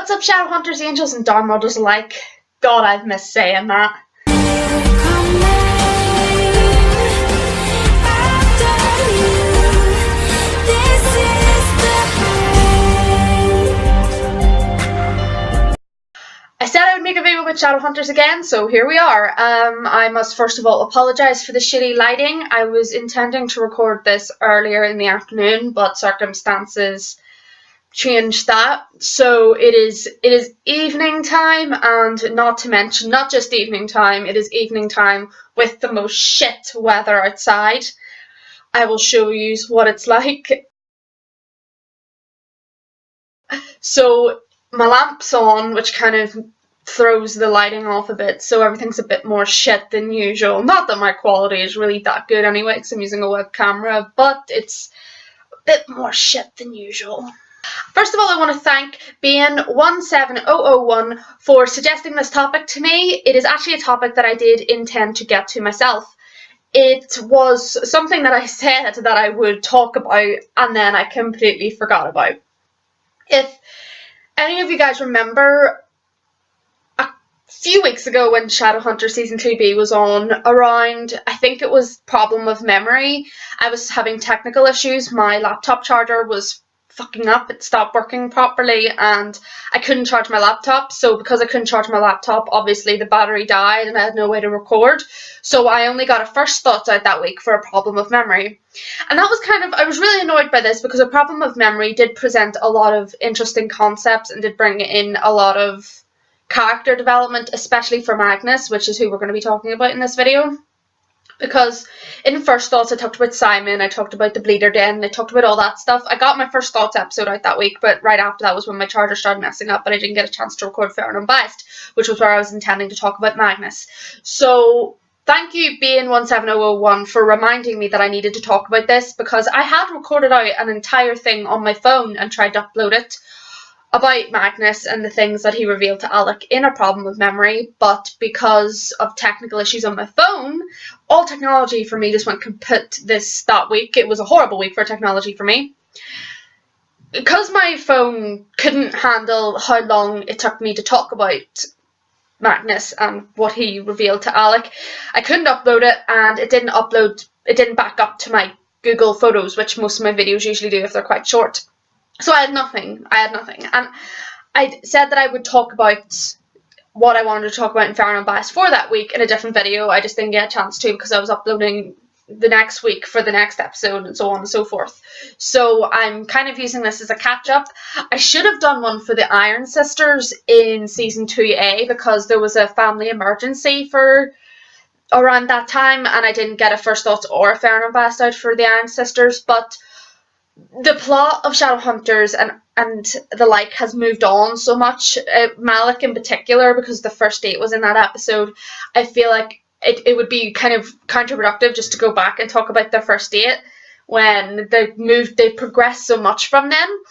What's up, Shadow Hunters, Angels, and downloaders alike? God, I've missed saying that. I said I would make a video with Shadow Hunters again, so here we are. I must first of all apologise for the shitty lighting. I was intending to record this earlier in the afternoon, but circumstances changed that. So it is evening time, and not to mention, not just evening time, it is evening time with the most shit weather outside. I will show you what it's like. So my lamp's on, which kind of throws the lighting off a bit, so everything's a bit more shit than usual. Not that my quality is really that good anyway, because I'm using a web camera, but it's a bit more shit than usual. First of all, I want to thank Bane17001 for suggesting this topic to me. It is actually a topic that I did intend to get to myself. It was something that I said that I would talk about, and then I completely forgot about. If any of you guys remember, a few weeks ago when Shadowhunter Season 2B was on, around, I think it was problem of memory, I was having technical issues. My laptop charger was fucking up, it stopped working properly, and I couldn't charge my laptop. So because I couldn't charge my laptop, obviously the battery died and I had no way to record. So I only got a first thoughts out that week for a problem of memory. And that was kind of, I was really annoyed by this because a problem of memory did present a lot of interesting concepts and did bring in a lot of character development, especially for Magnus, which is who we're going to be talking about in this video. Because in First Thoughts I talked about Simon, I talked about the Bleeder Den, I talked about all that stuff. I got my First Thoughts episode out that week, but right after that was when my charger started messing up and I didn't get a chance to record Fair and Unbiased, which was where I was intending to talk about Magnus. So thank you, Bane17001, for reminding me that I needed to talk about this, because I had recorded out an entire thing on my phone and tried to upload it about Magnus and the things that he revealed to Alec in A Problem of Memory, but because of technical issues on my phone, all technology for me just went kaput that week. It was a horrible week for technology for me. Because my phone couldn't handle how long it took me to talk about Magnus and what he revealed to Alec, I couldn't upload it, and it didn't back up to my Google Photos, which most of my videos usually do if they're quite short. So I had nothing, and I said that I would talk about what I wanted to talk about in Fair and Unbiased for that week in a different video. I just didn't get a chance to because I was uploading the next week for the next episode and so on and so forth. So I'm kind of using this as a catch-up. I should have done one for the Iron Sisters in Season 2A because there was a family emergency for around that time, and I didn't get a First Thoughts or a Fair and Unbiased out for the Iron Sisters, but the plot of Shadowhunters and the like has moved on so much. Malik in particular, because the first date was in that episode, I feel like it would be kind of counterproductive just to go back and talk about their first date when they progressed so much from them.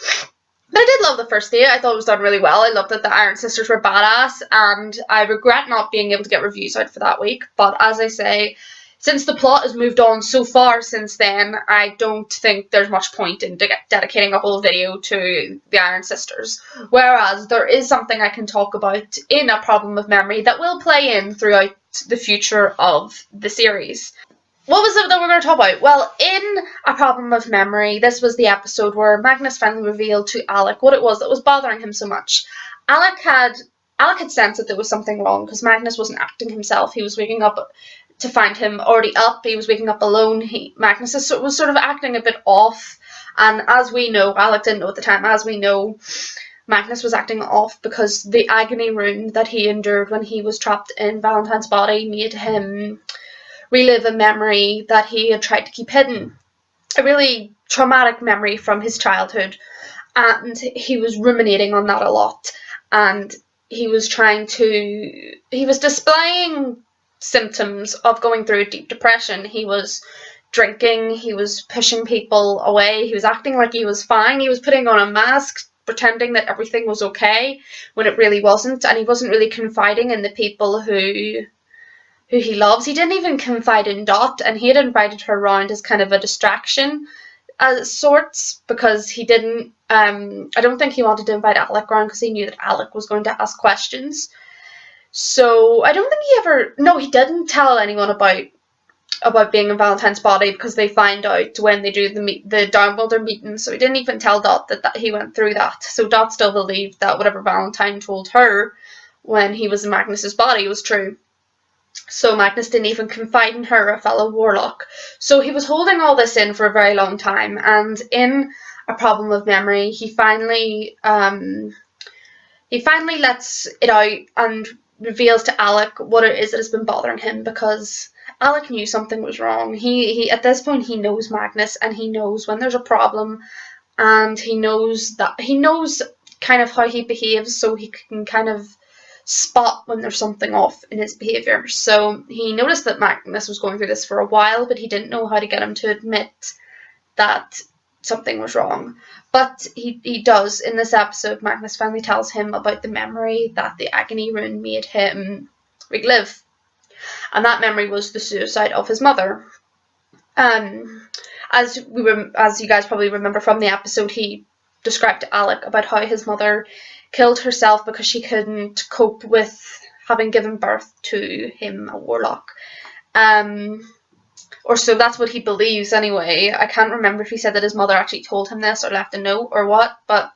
But I did love the first date. I thought it was done really well. I loved that the Iron Sisters were badass, and I regret not being able to get reviews out for that week. But as I say, since the plot has moved on so far since then, I don't think there's much point in dedicating a whole video to the Iron Sisters. Whereas there is something I can talk about in A Problem of Memory that will play in throughout the future of the series. What was it that we're going to talk about? Well, in A Problem of Memory, this was the episode where Magnus finally revealed to Alec what it was that was bothering him so much. Alec had sensed that there was something wrong because Magnus wasn't acting himself. He was waking up to find him already up. He was waking up alone. Magnus was sort of acting a bit off, and as we know, Alec didn't know at the time, as we know, Magnus was acting off because the agony room that he endured when he was trapped in Valentine's body made him relive a memory that he had tried to keep hidden. A really traumatic memory from his childhood, and he was ruminating on that a lot, and he was displaying symptoms of going through a deep depression. He was drinking, he was pushing people away, he was acting like he was fine, he was putting on a mask, pretending that everything was okay when it really wasn't, and he wasn't really confiding in the people who he loves. He didn't even confide in Dot, and he had invited her around as kind of a distraction, as sorts, because he didn't, I don't think he wanted to invite Alec around because he knew that Alec was going to ask questions. So I don't think he didn't tell anyone about being in Valentine's body, because they find out when they do the Downwelder meeting. So he didn't even tell Dot that he went through that. So Dot still believed that whatever Valentine told her when he was in Magnus's body was true. So Magnus didn't even confide in her, a fellow warlock. So he was holding all this in for a very long time, and in A Problem of Memory, he finally lets it out and reveals to Alec what it is that has been bothering him, because Alec knew something was wrong. He at this point he knows Magnus, and he knows when there's a problem, and he knows kind of how he behaves, so he can kind of spot when there's something off in his behaviour. So he noticed that Magnus was going through this for a while, but he didn't know how to get him to admit that something was wrong. But he does. In this episode, Magnus finally tells him about the memory that the agony rune made him relive. And that memory was the suicide of his mother. As you guys probably remember from the episode, he described to Alec about how his mother killed herself because she couldn't cope with having given birth to him, a warlock. Or so that's what he believes anyway. I can't remember if he said that his mother actually told him this or left a note or what, but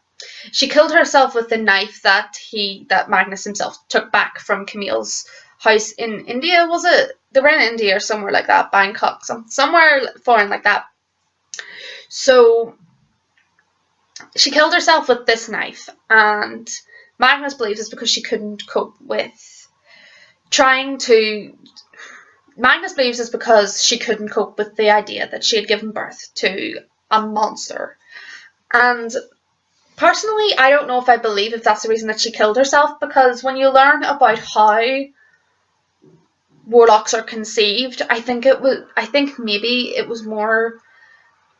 she killed herself with the knife that Magnus himself took back from Camille's house in India, was it? They were in India or somewhere like that, Bangkok, somewhere foreign like that. So she killed herself with this knife, and Magnus believes it's because she couldn't cope with Magnus believes it's because she couldn't cope with the idea that she had given birth to a monster. And personally, I don't know if I believe if that's the reason that she killed herself, because when you learn about how warlocks are conceived, I think maybe it was more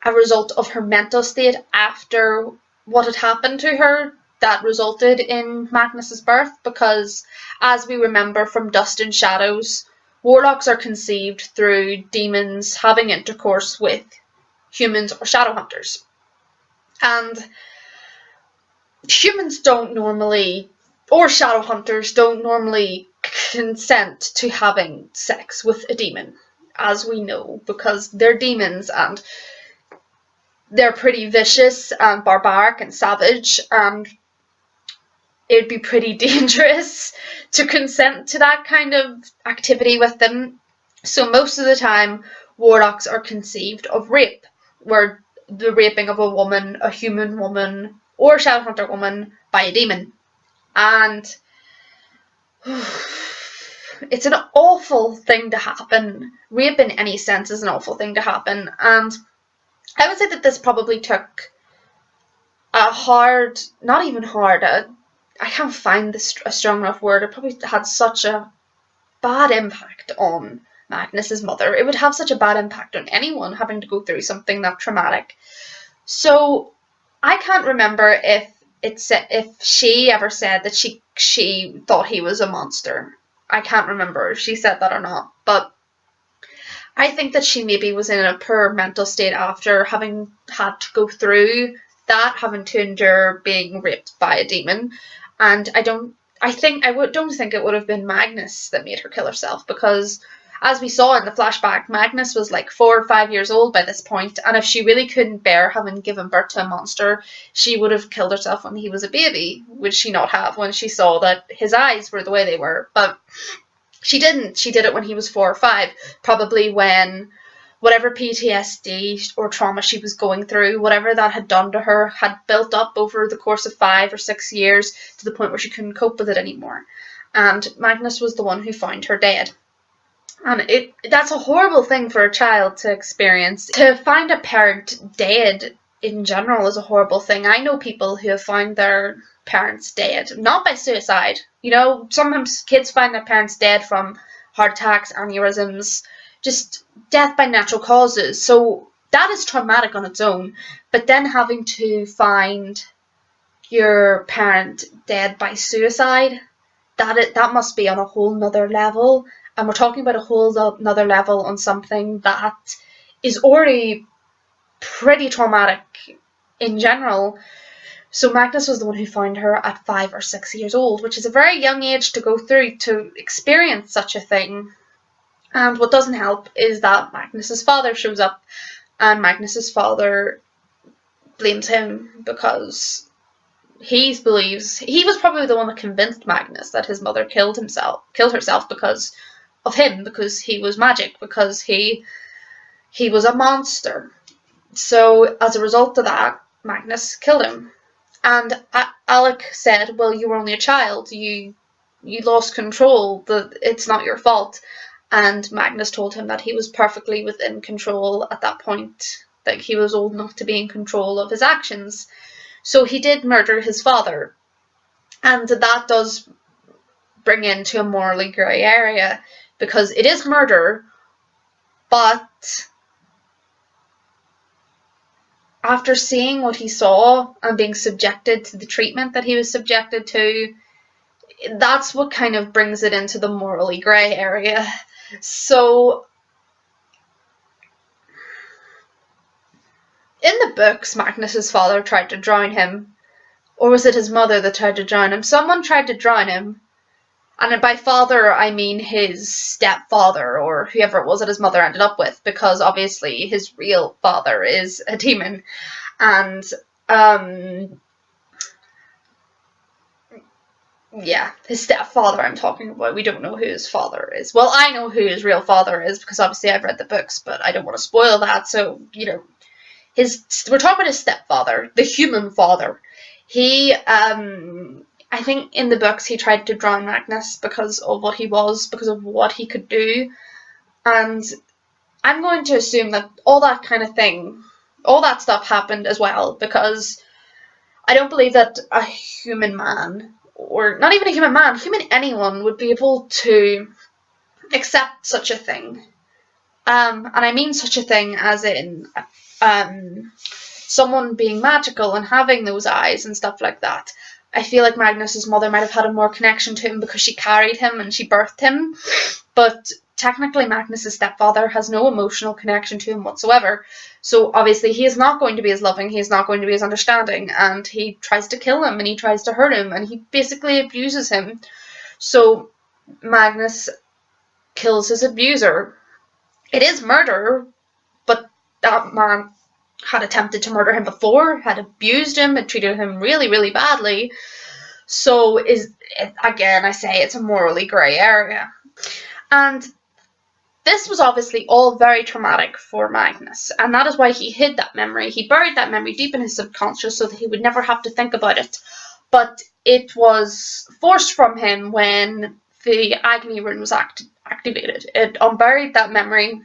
a result of her mental state after what had happened to her that resulted in Magnus's birth, because as we remember from Dust and Shadows, warlocks are conceived through demons having intercourse with humans or shadow hunters. And humans don't normally, or shadow hunters don't normally consent to having sex with a demon, as we know, because they're demons and they're pretty vicious and barbaric and savage, and it'd be pretty dangerous to consent to that kind of activity with them. So most of the time, warlocks are conceived of rape, where the raping of a woman, a human woman, or a shadowhunter woman by a demon. And it's an awful thing to happen. Rape in any sense is an awful thing to happen. And I would say that this probably took I can't find a strong enough word. It probably had such a bad impact on Magnus's mother. It would have such a bad impact on anyone having to go through something that traumatic. So I can't remember if she ever said that she thought he was a monster. I can't remember if she said that or not, but I think that she maybe was in a poor mental state after having had to go through that, having to endure being raped by a demon. And I don't think it would have been Magnus that made her kill herself, because as we saw in the flashback, Magnus was like 4 or 5 years old by this point, and if she really couldn't bear having given birth to a monster, she would have killed herself when he was a baby, would she not have, when she saw that his eyes were the way they were. But she didn't. She did it when he was 4 or 5, probably when whatever PTSD or trauma she was going through, whatever that had done to her, had built up over the course of 5 or 6 years to the point where she couldn't cope with it anymore. And Magnus was the one who found her dead. And that's a horrible thing for a child to experience. To find a parent dead in general is a horrible thing. I know people who have found their parents dead, not by suicide. You know, sometimes kids find their parents dead from heart attacks, aneurysms, just death by natural causes. So that is traumatic on its own. But then having to find your parent dead by suicide, that must be on a whole nother level. And we're talking about a whole nother level on something that is already pretty traumatic in general. So Magnus was the one who found her at 5 or 6 years old, which is a very young age to go through to experience such a thing. And what doesn't help is that Magnus's father shows up, and Magnus's father blames him because he believes he was probably the one that convinced Magnus that his mother killed herself because of him, because he was magic, because he was a monster. So as a result of that, Magnus killed him. And Alec said, well, you were only a child, you lost control, it's not your fault. And Magnus told him that he was perfectly within control at that point, that he was old enough to be in control of his actions. So he did murder his father. And that does bring into a morally grey area, because it is murder, but after seeing what he saw and being subjected to the treatment that he was subjected to, that's what kind of brings it into the morally grey area. So, in the books, Magnus's father tried to drown him. Or was it his mother that tried to drown him? Someone tried to drown him. And by father, I mean his stepfather, or whoever it was that his mother ended up with, because obviously his real father is a demon. And, yeah, his stepfather I'm talking about, we don't know who his father is. Well, I know who his real father is, because obviously I've read the books, but I don't want to spoil that, so, you know, we're talking about his stepfather, the human father. He, I think in the books he tried to drown Magnus because of what he was, because of what he could do. And I'm going to assume that all that kind of thing, all that stuff happened as well, because I don't believe that a human man, or not even a human man, human anyone would be able to accept such a thing. And I mean such a thing as in someone being magical and having those eyes and stuff like that. I feel like Magnus's mother might have had a more connection to him because she carried him and she birthed him, but technically Magnus's stepfather has no emotional connection to him whatsoever. So obviously he is not going to be as loving, he is not going to be as understanding, and he tries to kill him and he tries to hurt him and he basically abuses him. So Magnus kills his abuser. It is murder, but that man had attempted to murder him before, had abused him, had treated him really, really badly. So, again, I say it's a morally grey area. And this was obviously all very traumatic for Magnus, and that is why he hid that memory. He buried that memory deep in his subconscious so that he would never have to think about it. But it was forced from him when the agony rune was activated. It unburied that memory,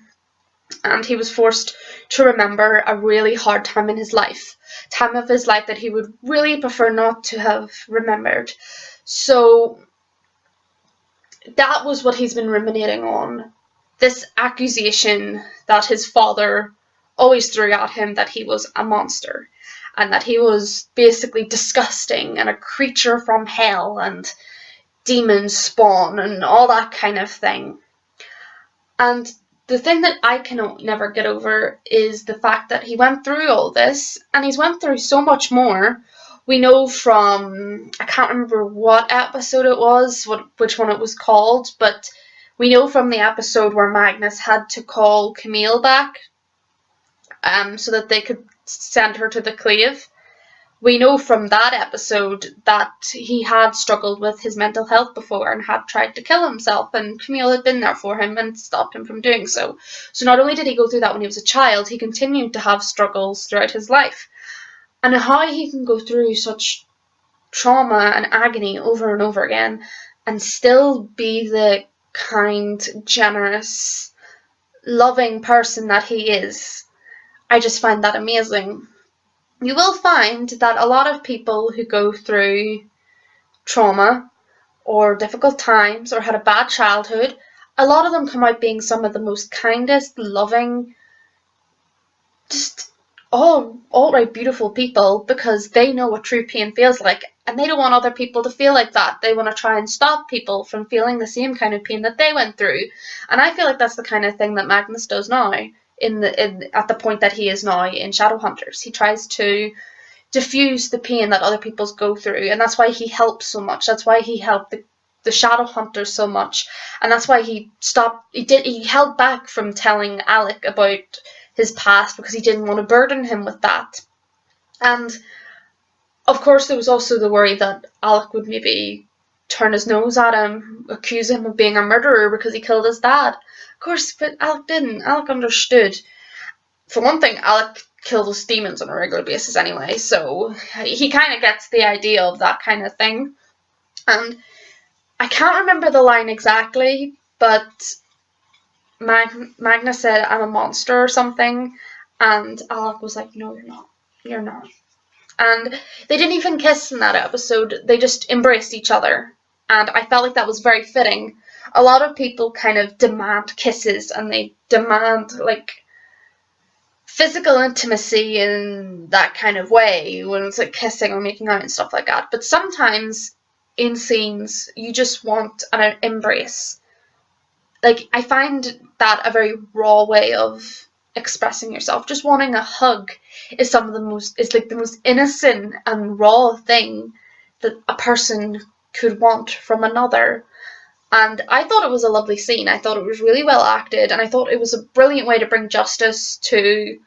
and he was forced to remember a really hard time in his life. Time of his life that he would really prefer not to have remembered. So that was what he's been ruminating on. This accusation that his father always threw at him, that he was a monster and that he was basically disgusting and a creature from hell and demon spawn and all that kind of thing. And the thing that I can never get over is the fact that he went through all this, and he's went through so much more. We know from, I can't remember what episode it was, which one it was called, but we know from the episode where Magnus had to call Camille back so that they could send her to the clave. We know from that episode that he had struggled with his mental health before and had tried to kill himself, and Camille had been there for him and stopped him from doing so. So not only did he go through that when he was a child, he continued to have struggles throughout his life. And how he can go through such trauma and agony over and over again and still be the kind, generous, loving person that he is, I just find that amazing. You will find that a lot of people who go through trauma or difficult times or had a bad childhood, a lot of them come out being some of the most kindest, loving, just all-right beautiful people, because they know what true pain feels like, and they don't want other people to feel like that. They want to try and stop people from feeling the same kind of pain that they went through. And I feel like that's the kind of thing that Magnus does now, at the point that he is now in Shadowhunters. He tries to diffuse the pain that other people go through, and that's why he helps so much. That's why he helped the Shadowhunters so much, and that's why he held back from telling Alec about his past, because he didn't want to burden him with that. And of course there was also the worry that Alec would maybe turn his nose at him, accuse him of being a murderer because he killed his dad. Of course, but Alec didn't. Alec understood. For one thing, Alec kills demons on a regular basis anyway, so he kind of gets the idea of that kind of thing. And I can't remember the line exactly, but Magnus said, "I'm a monster" or something, and Alec was like, "No, you're not. You're not." And they didn't even kiss in that episode. They just embraced each other. And I felt like that was very fitting. A lot of people kind of demand kisses, and they demand, like, physical intimacy in that kind of way, when it's like kissing or making out and stuff like that. But sometimes in scenes, you just want an embrace. Like, I find that a very raw way of expressing yourself. Just wanting a hug is like the most innocent and raw thing that a person could want from another. And I thought it was a lovely scene. I thought it was really well acted, and I thought it was a brilliant way to bring justice to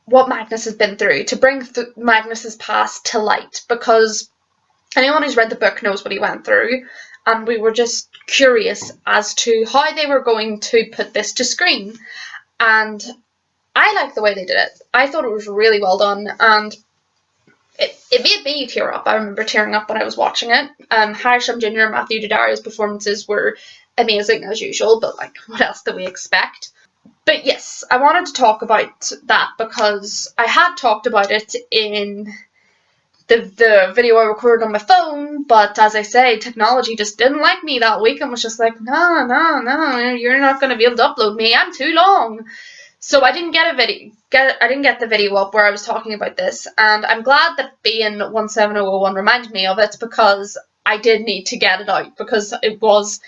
what Magnus has been through, to bring Magnus's past to light, because anyone who's read the book knows what he went through, and we were just curious as to how they were going to put this to screen. And I liked the way they did it. I thought it was really well done, and it made me tear up. I remember tearing up when I was watching it. Harrison Jr. and Matthew Daddario's performances were amazing as usual, but like, what else do we expect? But yes, I wanted to talk about that because I had talked about it in the video I recorded on my phone, but as I say, technology just didn't like me that week and was just like, no, you're not going to be able to upload me, I'm too long. So I didn't get the video up where I was talking about this, and I'm glad that Bane 17001 reminded me of it, because I did need to get it out, because it was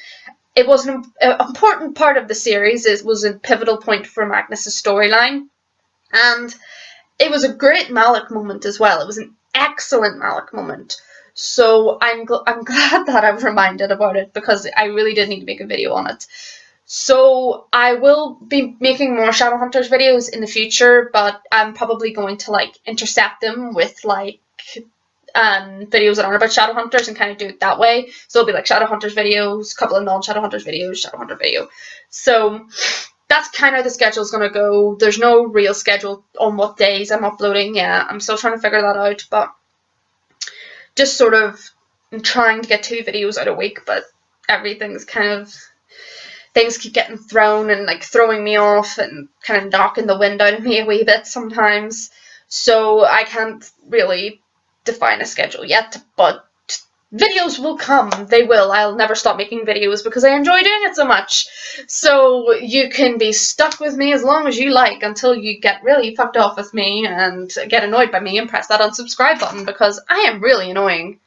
an important part of the series. It was a pivotal point for Magnus' storyline, and it was a great Malik moment as well. It was an excellent Malik moment. So I'm glad that I was reminded about it, because I really did need to make a video on it. So I will be making more Shadowhunters videos in the future, but I'm probably going to like intercept them with like videos that aren't about Shadowhunters and kind of do it that way. So it'll be like Shadowhunters videos, a couple of non-Shadowhunters videos, Shadowhunter video. So that's kind of the schedule's going to go. There's no real schedule on what days I'm uploading yet. I'm still trying to figure that out, but just sort of I'm trying to get 2 videos out a week, but everything's kind of, things keep getting thrown and like throwing me off and kind of knocking the wind out of me a wee bit sometimes. So I can't really define a schedule yet, but videos will come. They will. I'll never stop making videos because I enjoy doing it so much. So you can be stuck with me as long as you like, until you get really fucked off with me and get annoyed by me and press that unsubscribe button, because I am really annoying.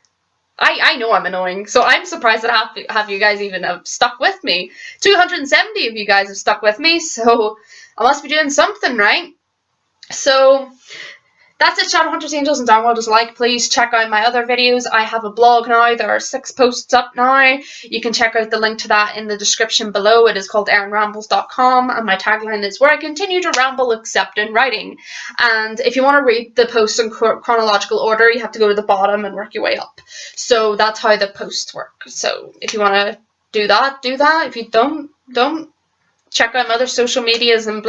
I know I'm annoying, so I'm surprised that half you guys even have stuck with me. 270 of you guys have stuck with me, so I must be doing something right. So that's it, Shadowhunters, Angels, and Downworlders alike. Please check out my other videos. I have a blog now. There are 6 posts up now. You can check out the link to that in the description below. It is called ErinRambles.com, and my tagline is "Where I continue to ramble except in writing." And if you want to read the posts in chronological order, you have to go to the bottom and work your way up. So that's how the posts work. So if you want to do that, do that. If you don't. Check out my other social medias and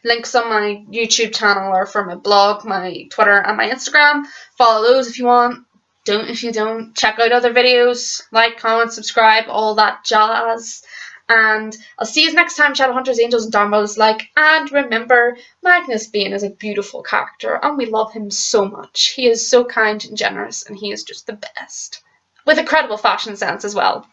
links on my YouTube channel or for my blog, my Twitter, and my Instagram. Follow those if you want. Don't if you don't. Check out other videos. Like, comment, subscribe, all that jazz. And I'll see you next time, Shadowhunters, Angels, and Downworlders alike. And remember, Magnus Bane is a beautiful character, and we love him so much. He is so kind and generous, and he is just the best. With a credible fashion sense as well.